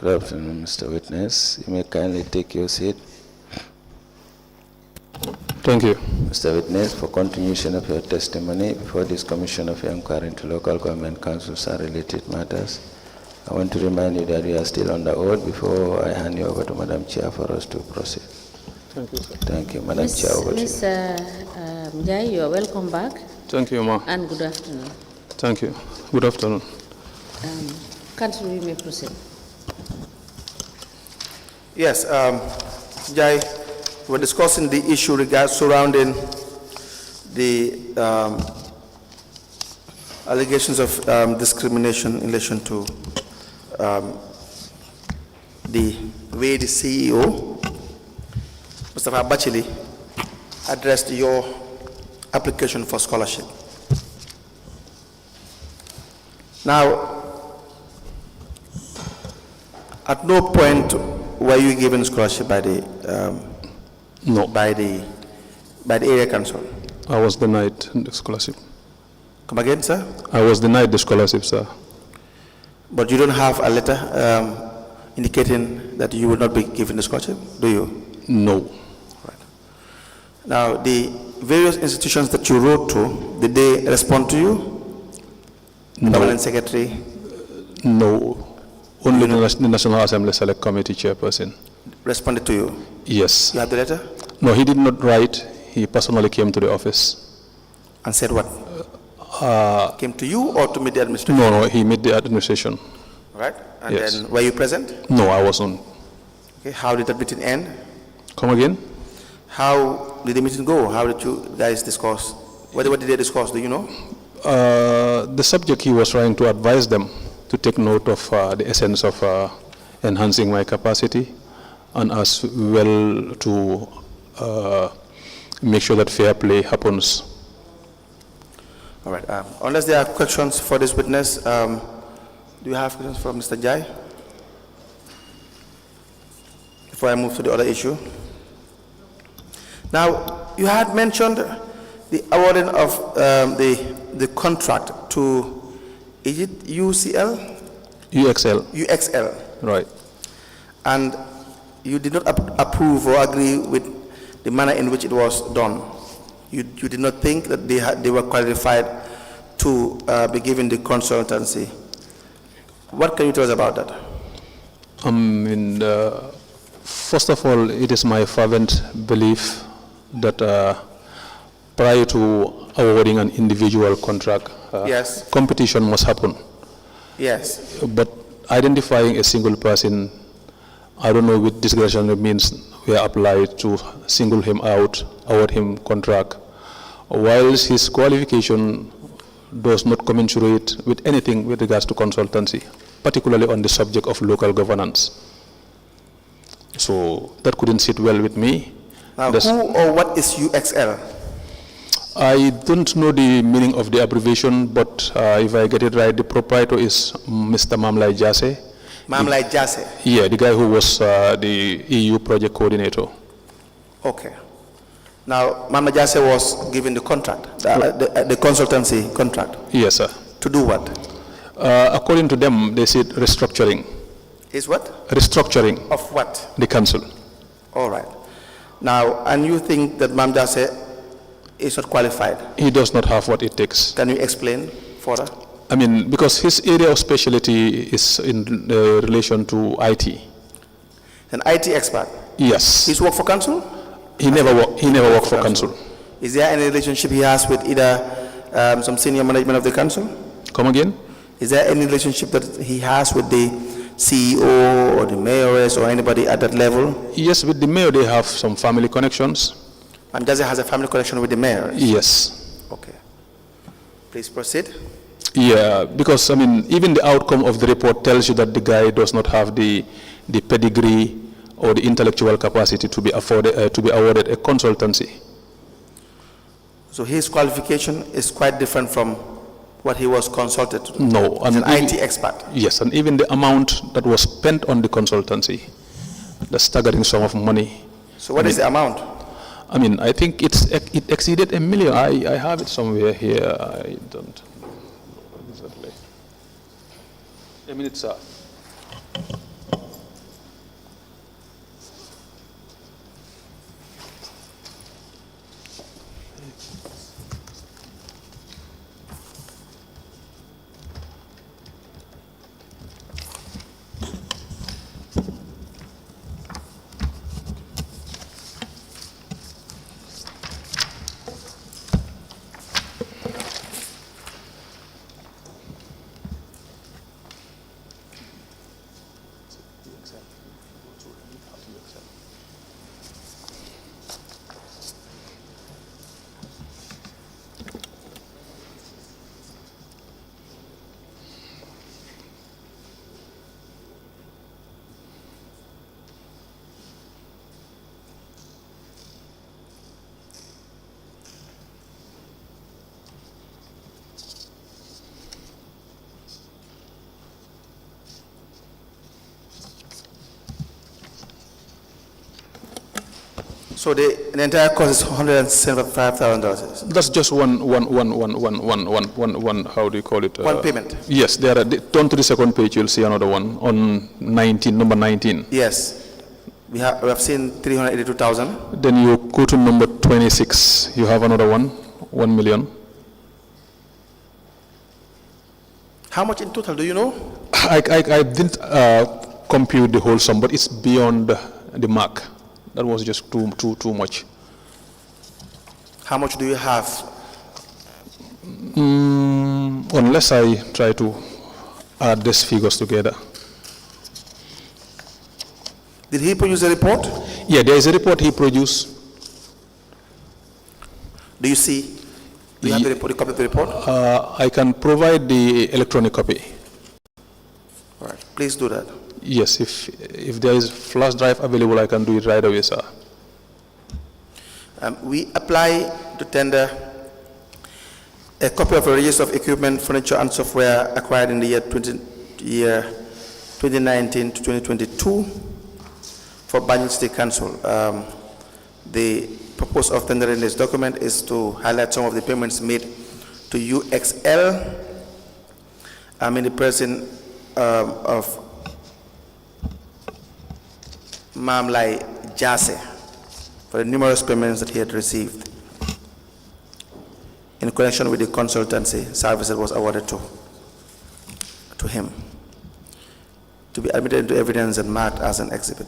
Good afternoon, Mr. Witness. You may kindly take your seat. Thank you. Mr. Witness, for continuation of your testimony before this Commission of Inquiry into Local Government Councils and related matters, I want to remind you that you are still on the oath before I hand you over to Madam Chair for us to proceed. Thank you, sir. Thank you, Madam Chair. Over to you. Njie, you are welcome back. Thank you, Ma. And good afternoon. Thank you. Good afternoon. Council, you may proceed. Yes, Njie, we're discussing the issue surrounding the allegations of discrimination in relation to the way the CEO, Mr. Bachili, addressed your application for scholarship. Now, at no point were you given scholarship by the No. by the area council? I was denied the scholarship. Come again, sir? I was denied the scholarship, sir. But you don't have a letter indicating that you will not be given the scholarship, do you? No. Right. Now, the various institutions that you wrote to, did they respond to you? No. Permanent secretary? No. Only the National Assembly Select Committee chairperson. Responded to you? Yes. You have the letter? No, he did not write. He personally came to the office. And said what? Came to you or to meet the administration? No, he met the administration. Right. And Yes. then, were you present? No, I wasn't. Okay. How did that meeting end? Come again? How did the meeting go? How did you guys discuss? What did they discuss? Do you know? The subject, he was trying to advise them to take note of the essence of enhancing my capacity, and as well to make sure that fair play happens. All right. Unless there are questions for this witness, do you have questions for Mr. Njie? Before I move to the other issue. Now, you had mentioned the awarding of the contract to, is it UCL? UXL. UXL. Right. And you did not approve or agree with the manner in which it was done. You did not think that they were qualified to be given the consultancy. What can you tell us about that? First of all, it is my fervent belief that prior to awarding an individual contract, Yes. competition must happen. Yes. But identifying a single person, I don't know with discretion means we are applied to single him out, award him contract, whilst his qualification does not commensurate with anything with regards to consultancy, particularly on the subject of local governance. So that couldn't sit well with me. Now, who or what is UXL? I don't know the meaning of the abbreviation, but if I get it right, the proprietor is Mr. Mamlai Jase. Mamlai Jase? Yeah, the guy who was the EU project coordinator. Okay. Now, Mamlai Jase was given the contract, the consultancy contract. Yes, sir. To do what? According to them, they said restructuring. Is what? Restructuring. Of what? The council. All right. Now, and you think that Mam Jase is not qualified? He does not have what it takes. Can you explain further? I mean, because his area of specialty is in relation to IT. An IT expert? Yes. He's worked for council? He never worked for council. Is there any relationship he has with either some senior management of the council? Come again? Is there any relationship that he has with the CEO or the mayoress or anybody at that level? Yes, with the mayor they have some family connections. And Jase has a family connection with the mayor? Yes. Okay. Please proceed. Yeah, because I mean, even the outcome of the report tells you that the guy does not have the pedigree or the intellectual capacity to be awarded a consultancy. So his qualification is quite different from what he was consulted to do? No. He's an IT expert? Yes, and even the amount that was spent on the consultancy, the staggering sum of money. So what is the amount? I mean, I think it exceeded $1 million. I have it somewhere here. I don't know exactly. A minute, sir. So the entire cost is $175,000. That's just one, how do you call it? One payment. Yes, turn to the second page, you'll see another one on 19, number 19. Yes. We have seen 382,000. Then you go to number 26, you have another one, 1 million. How much in total, do you know? I didn't compute the whole sum, but it's beyond the mark. That was just too much. How much do you have? Unless I try to add these figures together. Did he produce a report? Yeah, there is a report he produced. Do you see? Do you have the report, a copy of the report? I can provide the electronic copy. All right, please do that. Yes, if there is flash drive available, I can do it right away, sir. We apply to tender a copy of a register of equipment, furniture, and software acquired in the year 2019 to 2022 for Banjul State Council. The purpose of tendering this document is to highlight some of the payments made to UXL. I'm in the person of Mamlai Jase for the numerous payments that he had received in connection with the consultancy service that was awarded to him, to be admitted into evidence and marked as an exhibit.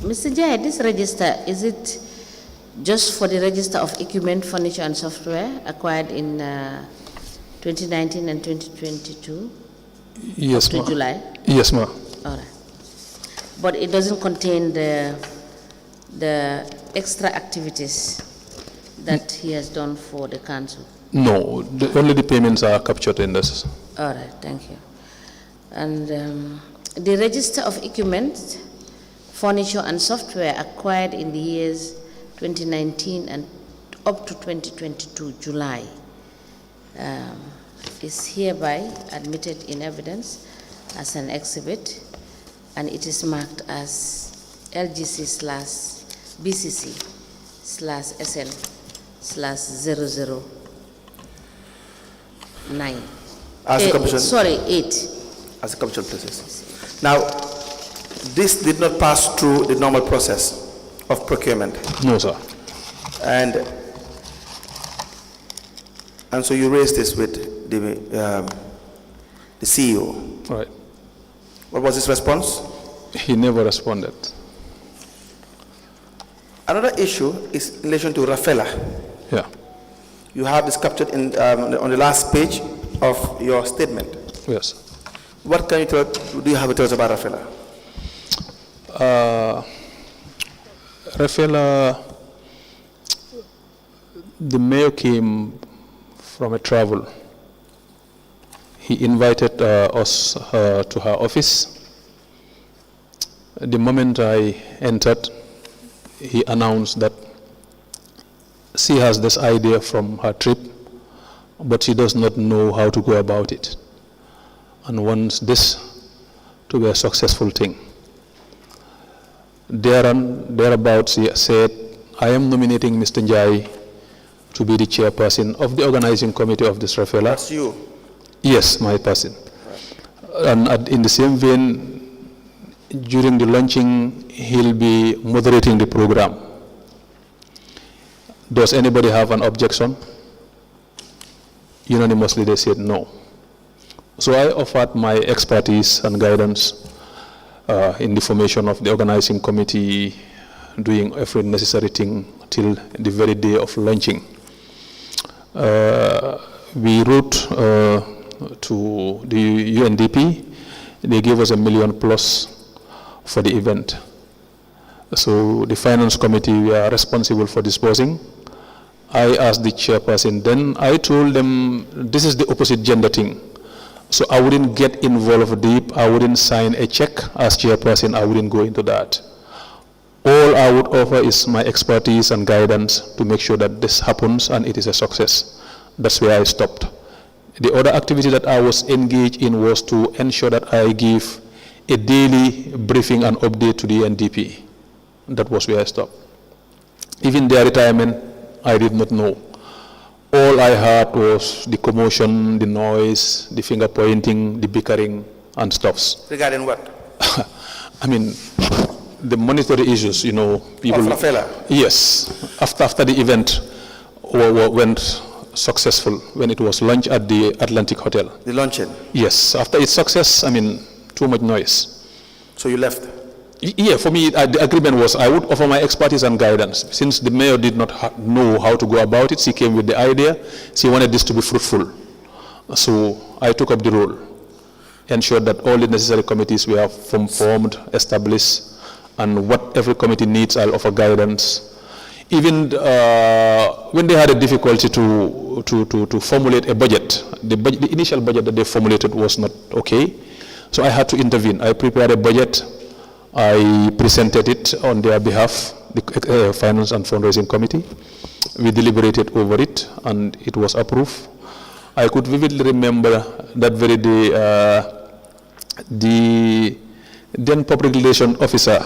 Mr. Njie, this register, is it just for the register of equipment, furniture, and software acquired in 2019 and 2022? Yes, up to ma'am. July? Yes, ma'am. All right. But it doesn't contain the extra activities that he has done for the council? No, only the payments are captured in this. All right, thank you. And the register of equipment, furniture, and software acquired in the years 2019 and up to 2022 July is hereby admitted in evidence as an exhibit, and it is marked as LGC/BCC/SL/009. As a commission, 8. as a commission process. Now, this did not pass through the normal process of procurement. No, sir. And so you raised this with the CEO. Right. What was his response? He never responded. Another issue is in relation to Rafaela. Yeah. You have this captured in, on the last page of your statement. Yes. What can you tell, do you have to tell us about Rafela? Rafela, the mayor came from a travel. He invited us to her office. The moment I entered, he announced that she has this idea from her trip, but she does not know how to go about it, and wants this to be a successful thing. Thereabouts, he said, I am nominating Mr. Njie to be the chairperson of the organizing committee of this Rafela. That's you? Yes, my person. And in the same vein, during the launching, he'll be moderating the program. Does anybody have an objection? Unanimously, they said no. So I offered my expertise and guidance in the formation of the organizing committee, doing every necessary thing till the very day of launching. We wrote to the UNDP. They gave us $1 million plus for the event. So the finance committee, we are responsible for disposing. I asked the chairperson, then I told them this is the opposite gender thing. So I wouldn't get involved deep, I wouldn't sign a check as chairperson, I wouldn't go into that. All I would offer is my expertise and guidance to make sure that this happens and it is a success. That's where I stopped. The other activity that I was engaged in was to ensure that I give a daily briefing and update to the NDP. That was where I stopped. Even their retirement, I did not know. All I heard was the commotion, the noise, the finger pointing, the bickering and stuffs. Regarding what? I mean, the monetary issues, you know, people. Of Rafela? Yes. After the event went successful, when it was launched at the Atlantic Hotel. The luncheon? Yes. After its success, I mean, too much noise. So you left? Yeah, for me, the agreement was I would offer my expertise and guidance. Since the mayor did not know how to go about it, she came with the idea. She wanted this to be fruitful. So I took up the role, ensured that all the necessary committees were formed, established, and what every committee needs, I'll offer guidance. Even when they had a difficulty to formulate a budget, the initial budget that they formulated was not okay. So I had to intervene. I prepared a budget. I presented it on their behalf, the Finance and Fundraising Committee. We deliberated over it, and it was approved. I could vividly remember that very day, the then Public Relations Officer,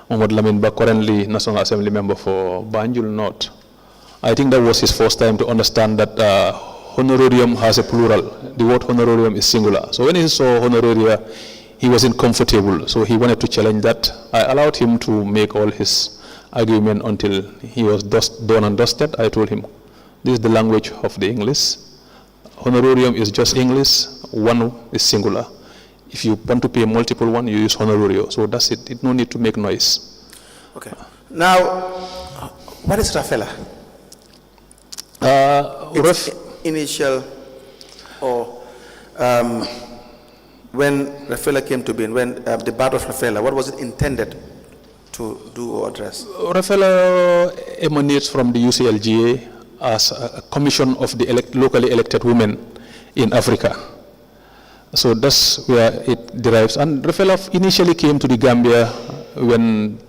Mohamed Lamin, currently National Assembly member for Banjul North. I think that was his first time to understand that honorarium has a plural. The word honorarium is singular. So when he saw honoraria, he wasn't comfortable, so he wanted to challenge that. I allowed him to make all his argument until he was done and dusted. I told him, this is the language of the English. Honorarium is just English, one is singular. If you want to pay multiple one, you use honorario. So that's it. It no need to make noise. Okay. Now, what is Rafela? Its initial, or when Rafela came to being, when the birth of Rafela, what was it intended to do or address? Rafela emanates from the UCLGA as a commission of the locally elected women in Africa. So that's where it derives. And Rafela initially came to the Gambia when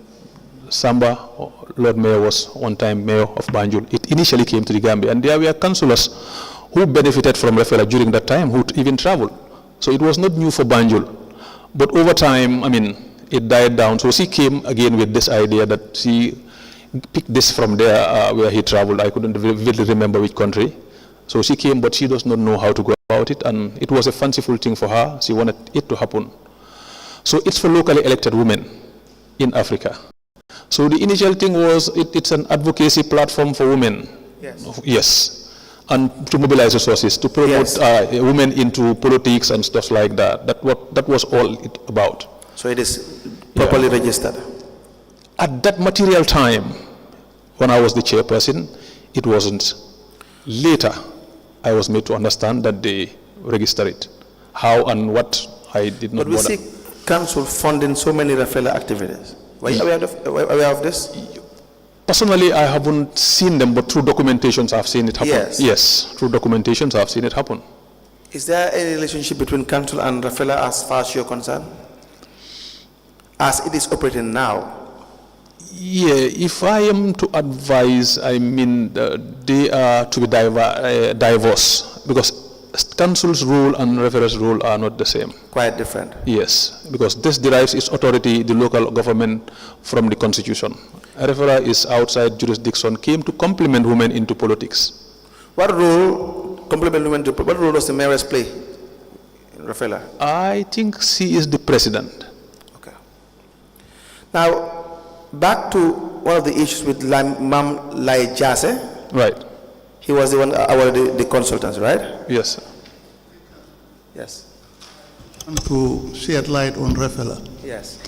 Samba, Lord Mayor, was one time mayor of Banjul. It initially came to the Gambia, and there were councillors who benefited from Rafela during that time, who even traveled. So it was not new for Banjul. But over time, I mean, it died down. So she came again with this idea that she picked this from there where he traveled. I couldn't really remember which country. So she came, but she does not know how to go about it, and it was a fanciful thing for her. She wanted it to happen. So it's for locally elected women in Africa. So the initial thing was it's an advocacy platform for women. Yes. Yes. And to mobilize resources, to promote women into politics and stuff like that. That was all it about. So it is properly registered? At that material time, when I was the chairperson, it wasn't. Later, I was made to understand that they register it. How and what, I did not But we bother. see council funding so many referral activities. Were you aware of this? Personally, I haven't seen them, but through documentations I've seen it happen. Yes. Yes, through documentations I've seen it happen. Is there any relationship between council and referral as far as you're concerned? As it is operating now? Yeah, if I am to advise, I mean, they are to be diverse, because council's role and referral's role are not the same. Quite different. Yes, because this derives its authority, the local government, from the constitution. A referral is outside jurisdiction, came to complement women into politics. What role what role does the mayoress play in referral? I think she is the president. Okay. Now, back to one of the issues with Mam Lai Jase. Right. He was the one awarded the consultants, right? Yes. Yes. And to shed light on Refela. Yes.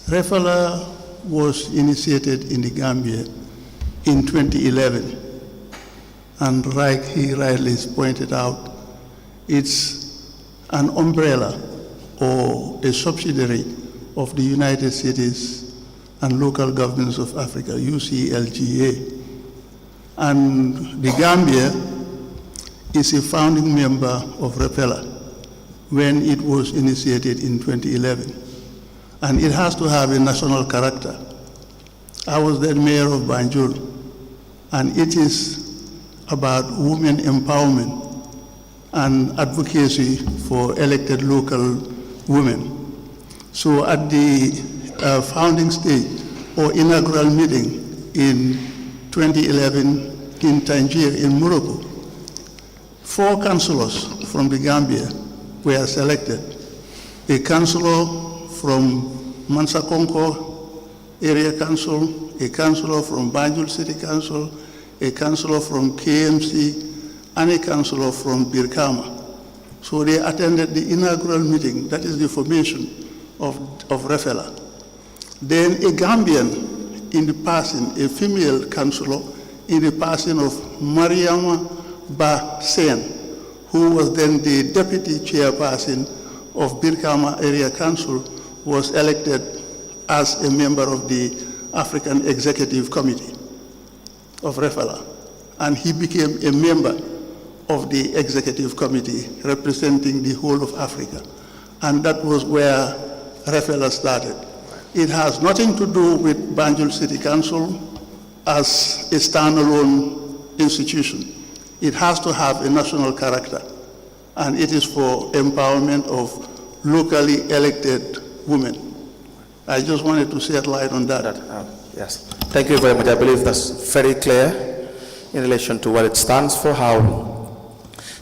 Refela was initiated in the Gambia in 2011. And like he rightly pointed out, it's an umbrella or a subsidiary of the United Cities and Local Governments of Africa, UCLGA. And the Gambia is a founding member of Refela when it was initiated in 2011. And it has to have a national character. I was then mayor of Banjul, and it is about women empowerment and advocacy for elected local women. So at the founding stage or inaugural meeting in 2011 in Njie in Morocco, 4 councillors from the Gambia were selected. A councillor from Mansakonko Area Council, a councillor from Banjul City Council, a councillor from KMC, and a councillor from Birkama. So they attended the inaugural meeting, that is the formation of Refela. Then a Gambian in the person, a female councillor, in the person of Mariama Ba Sen, who was then the deputy chairperson of Birkama Area Council, was elected as a member of the African Executive Committee of Refela. And he became a member of the Executive Committee representing the whole of Africa. And that was where Refela started. It has nothing to do with Banjul City Council as a standalone institution. It has to have a national character, and it is for empowerment of locally elected women. I just wanted to shed light on that. Yes. Thank you very much. I believe that's very clear in relation to what it stands for, how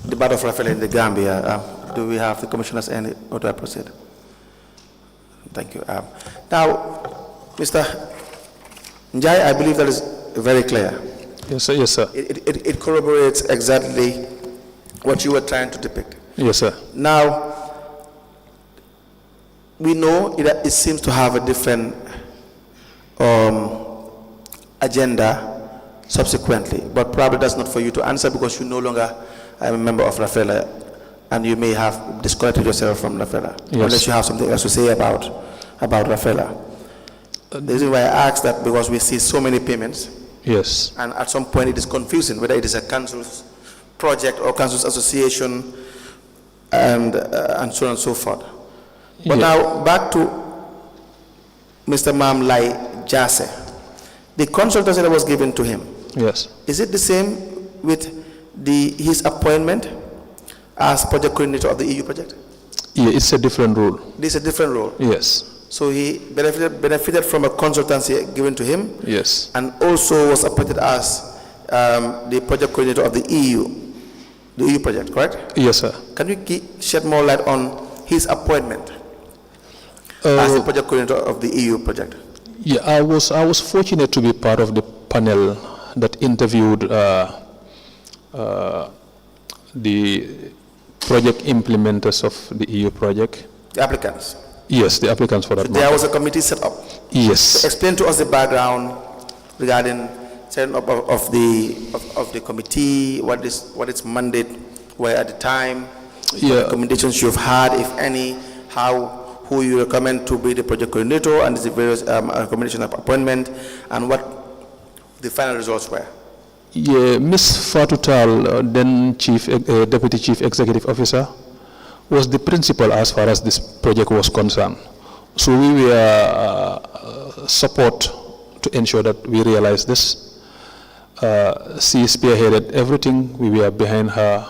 the battle of Refela in the Gambia. Do we have the commissioners any, or do I proceed? Thank you. Now, Mr. Njie, I believe that is very clear. Yes, sir. Yes, sir. It corroborates exactly what you were trying to depict. Yes, sir. Now, we know it seems to have a different agenda subsequently, but probably that's not for you to answer because you no longer are a member of Refela, and you may have disconnected yourself from Refela, yes, unless you have something else to say about Refela. The reason why I ask that, because we see so many payments, yes, and at some point it is confusing whether it is a council's project or council's association, and so on and so forth. But now back to Mr. Mam Lai Jase. The consultancy that was given to him, yes, is it the same with his appointment as project coordinator of the EU project? Yeah, it's a different role. This is a different role. Yes. So he benefited from a consultancy given to him. Yes. And also was appointed as the project coordinator of the EU project, correct? Yes, sir. Can you shed more light on his appointment as the project coordinator of the EU project? Yeah, I was fortunate to be part of the panel that interviewed the project implementers of the EU project. The applicants? Yes, the applicants for that matter. There was a committee set up. Yes. So explain to us the background regarding setting up of the committee, what its mandate were at the time, what recommendations you've had, if any, who you recommend to be the project coordinator and the various recommendation of appointment, and what the final results were. Yeah, Ms. Fatutal, then Deputy Chief Executive Officer, was the principal as far as this project was concerned. So we were support to ensure that we realize this. She spearheaded everything. We were behind her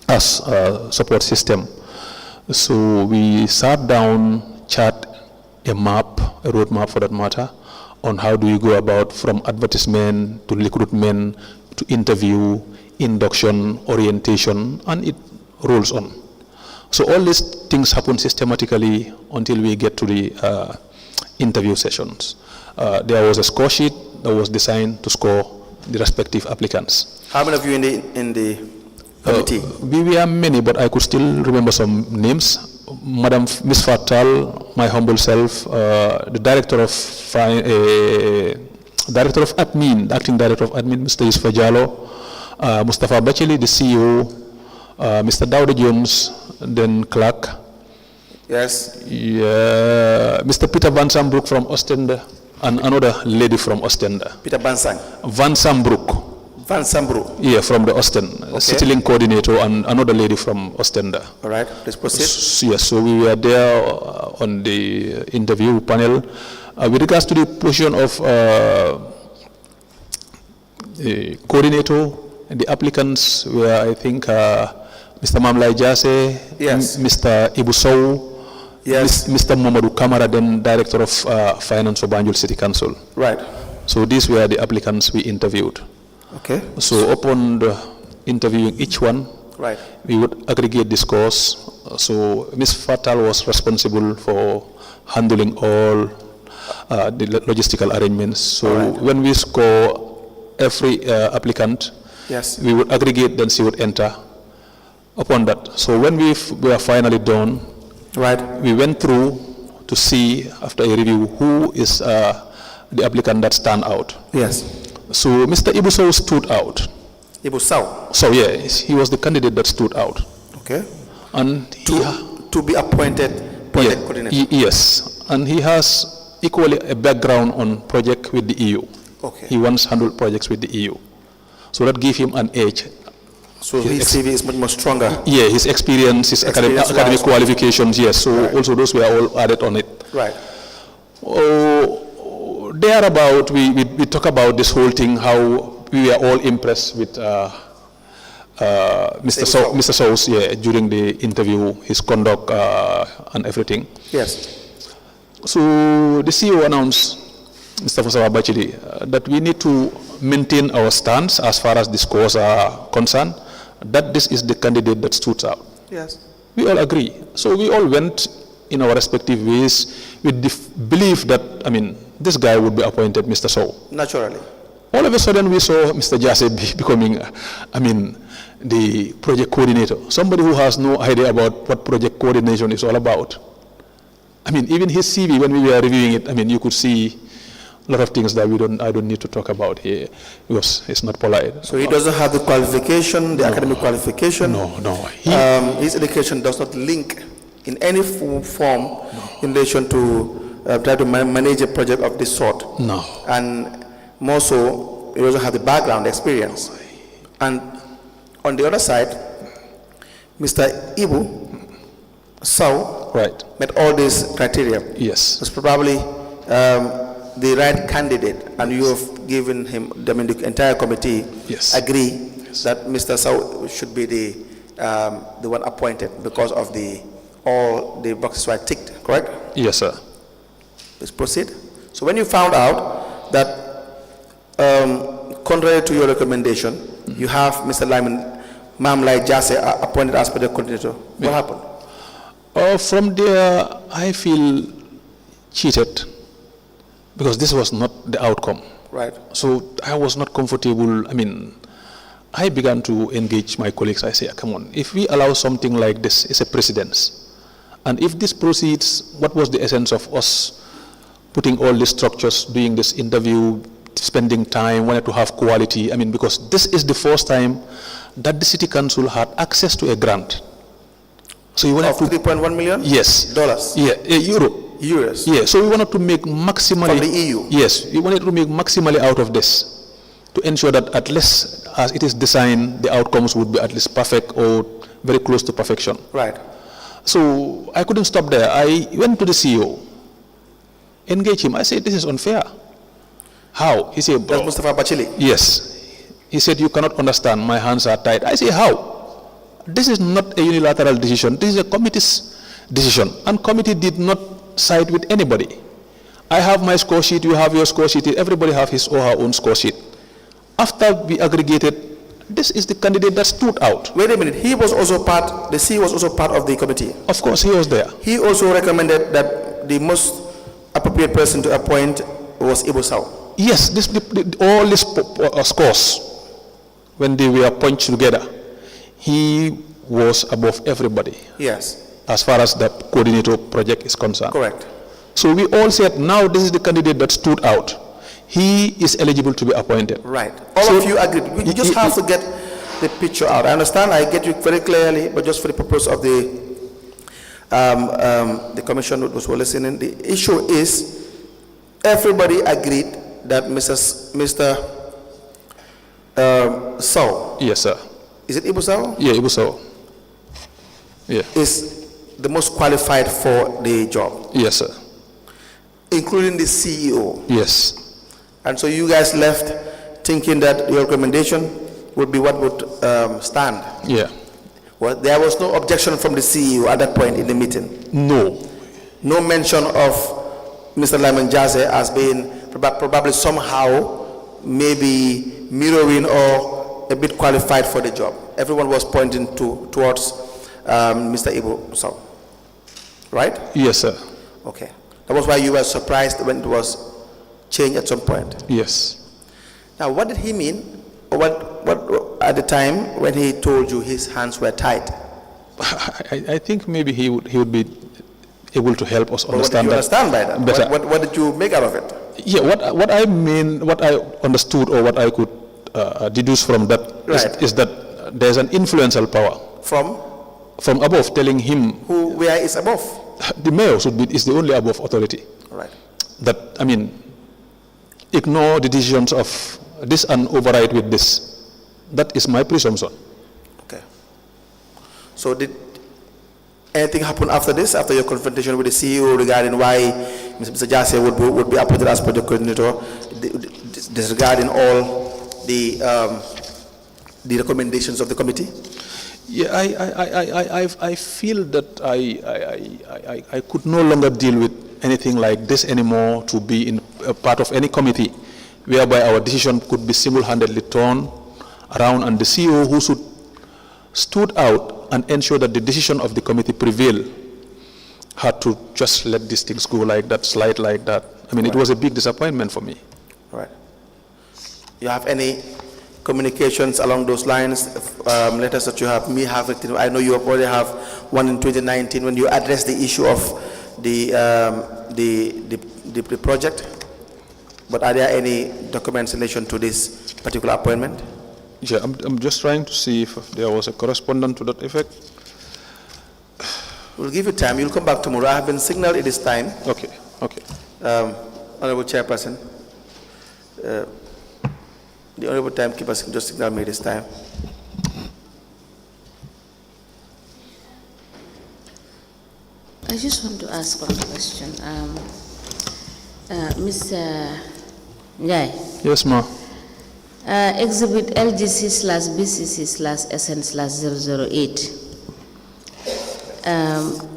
as a support system. So we sat down, chart a map, a roadmap for that matter, on how do you go about from advertisement to recruitment to interview, induction, orientation, and it rolls on. So all these things happen systematically until we get to the interview sessions. There was a score sheet that was designed to score the respective applicants. How many of you in the committee? We were many, but I could still remember some names. Madam Ms. Fatal, my humble self, the Director of Admin, the Acting Director of Admin, Mr. Yusuf Jalo, Mustafa Bachili, the CEO, Mr. Dawda Jones, then Clark. Yes. Yeah, Mr. Peter Van Sambrook from Ostende, and another lady from Ostende. Peter Bansang. Van Sambrook. Van Sambrook. Yeah, from the Ostende, Okay. City Link coordinator, and another lady from Ostende. All right, let's proceed. Yes, so we were there on the interview panel. With regards to the position of the coordinator, and the applicants were, I think, Mr. Mamlai Jase, Yes. Mr. Ibu Sow, Yes. Mr. Mamadou Kamara, then Director of Finance of Banjul City Council. Right. So these were the applicants we interviewed. Okay. So upon the interviewing each one, Right. we would aggregate the scores. So Ms. Fatal was responsible for handling all the logistical arrangements. So Alright. when we score every applicant, Yes. we would aggregate, then she would enter upon that. So when we were finally done, Right. we went through to see, after a review, who is the applicant that stand out. Yes. So Mr. Ibuso stood out. Ibu Sao. So yeah, he was the candidate that stood out. Okay. And To be appointed project coordinator. yes, and he has equally a background on project with the EU. Okay. He once handled projects with the EU. So that gave him an edge. So his CV is much more stronger. Yeah, his experience, his academic Experience-wise. qualifications, yes. So Right. also those were all added on it. Right. Thereabout, we talk about this whole thing, how we were all impressed with Mr. Sous, yeah, during the interview, his conduct and everything. Yes. So the CEO announced, Mr. Fosawa Bachili, that we need to maintain our stance as far as the scores are concerned, that this is the candidate that stood out. Yes. We all agree. So we all went in our respective ways with the belief that, I mean, this guy would be appointed Mr. Sow. Naturally. All of a sudden we saw Mr. Jase becoming, the project coordinator, somebody who has no idea about what project coordination is all about. Even his CV, when we were reviewing it, you could see a lot of things that I don't need to talk about here because it's not polite. So he doesn't have the qualification, the academic qualification. No. His education does not link in any form in relation to try to manage a project of this sort. No. And more so, he doesn't have the background experience. And on the other side, Mr. Ibu Sao Right. met all these criteria. Yes. Was probably the right candidate, and you have given him, the entire committee Yes. agree that Mr. Sao should be the one appointed because of all the boxes were ticked, correct? Yes, sir. Let's proceed. So when you found out that, contrary to your recommendation, you have Mr. Mamlai Jase appointed as project coordinator, what happened? From there, I feel cheated because this was not the outcome. Right. So I was not comfortable. I began to engage my colleagues. I say, come on, if we allow something like this, it's a precedence. And if this proceeds, what was the essence of us putting all these structures, doing this interview, spending time, wanted to have quality? Because this is the first time that the city council had access to a grant. So we wanted Of to 3.1 million? yes Dollars? yeah euro. Euros? Yeah, so we wanted to make maximally From the EU? Yes, we wanted to make maximally out of this to ensure that at least as it is designed, the outcomes would be at least perfect or very close to perfection. Right. So I couldn't stop there. I went to the CEO, engaged him. I said, this is unfair. How? He said, That's Mustafa Bachili? yes. He said, you cannot understand, my hands are tied. I say, how? This is not a unilateral decision. This is a committee's decision. And committee did not side with anybody. I have my score sheet, you have your score sheet, everybody have his or her own score sheet. After we aggregated, this is the candidate that stood out. Wait a minute, he was also part, the CEO was also part of the committee. Of course, he was there. He also recommended that the most appropriate person to appoint was Ibu Sow. Yes, all these scores, when they were punched together, he was above everybody. Yes. As far as the coordinator project is concerned. Correct. So we all said, now this is the candidate that stood out. He is eligible to be appointed. Right. All of you agreed. You just have to get the picture out. I understand, I get you very clearly, but just for the purpose of the commission who was listening, the issue is everybody agreed that Mr. Sow. Yes, sir. Is it Ibu Sow? Yeah, Ibu Sow. Yeah. Is the most qualified for the job, Yes, sir. including the CEO. Yes. And so you guys left thinking that your recommendation would be what would stand. Yeah. Well, there was no objection from the CEO at that point in the meeting. No. No mention of Mr. Lyman Njie as being probably somehow maybe mirroring or a bit qualified for the job. Everyone was pointing towards Mr. Ibu Sow. Right? Yes, sir. Okay. That was why you were surprised when it was changed at some point. Yes. Now, what did he mean? What at the time when he told you his hands were tied? I think maybe he would be able to help us But what did understand you that understand by that? better. What did you make out of it? Yeah, what I mean, what I understood or what I could deduce from that Right. is that there's an influential power From above telling him where is above? the mayor is the only above authority. Right. That, I mean, ignore the decisions of this and override with this. That is my presumption. Okay. So did anything happen after this, after your confrontation with the CEO regarding why Mr. Njie would be appointed as project coordinator, disregarding all the recommendations of the committee? Yeah, I feel that I could no longer deal with anything like this anymore, to be in a part of any committee whereby our decision could be single-handedly torn around, and the CEO who stood out and ensure that the decision of the committee prevailed had to just let these things go like that, slide like that. I mean, It was a big disappointment for me. Right. You have any communications along those lines, letters that you have written? I know you already have one in 2019 when you addressed the issue of the project, but are there any documents in relation to this particular appointment? Yeah, I'm just trying to see if there was a correspondence to that effect. We'll give you time. You'll come back tomorrow. I have been signaled it is time. Okay. Honorable Chairperson, the Honorable Timekeeper just signaled me this time. I just want to ask one question. Mr. Njie, Yes, ma. Exhibit LGC/BCC/SN/008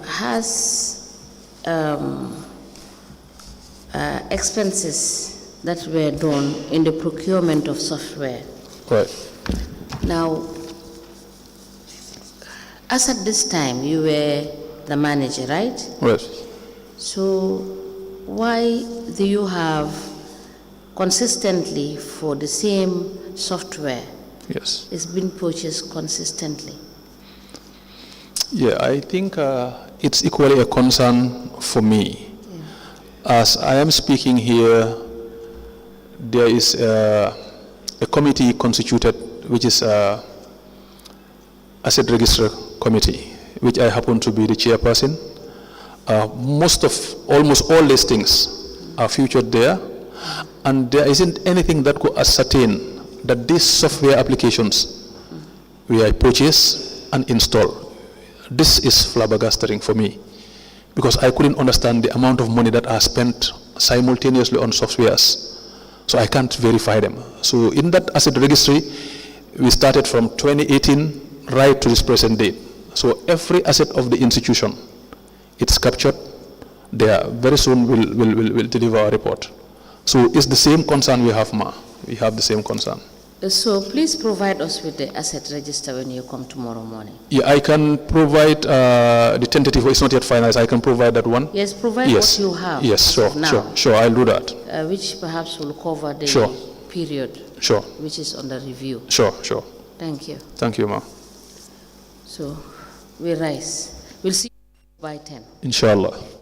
has expenses that were done in the procurement of software. Right. Now, as at this time, you were the manager, right? Right. So why do you have consistently for the same software? Yes. It's been purchased consistently. Yeah, I think it's equally a concern for me. As I am speaking here, there is a committee constituted, which is Asset Register Committee, which I happen to be the chairperson. Almost all these things are featured there, and there isn't anything that could ascertain that these software applications were purchased and installed. This is flabbergasting for me, because I couldn't understand the amount of money that are spent simultaneously on softwares, so I can't verify them. So in that asset registry, we started from 2018 right to this present date. So every asset of the institution, it's captured there. Very soon we'll deliver a report. So it's the same concern we have, Ma. We have the same concern. So please provide us with the asset register when you come tomorrow morning. Yeah, I can provide the tentative. It's not yet finalized. I can provide that one. Yes, provide what you have. Yes, sure. I'll do that. Which perhaps will cover the period. Which is under review. Sure. Thank you. Thank you, Ma. So we rise. We'll see you by 10. Inshallah.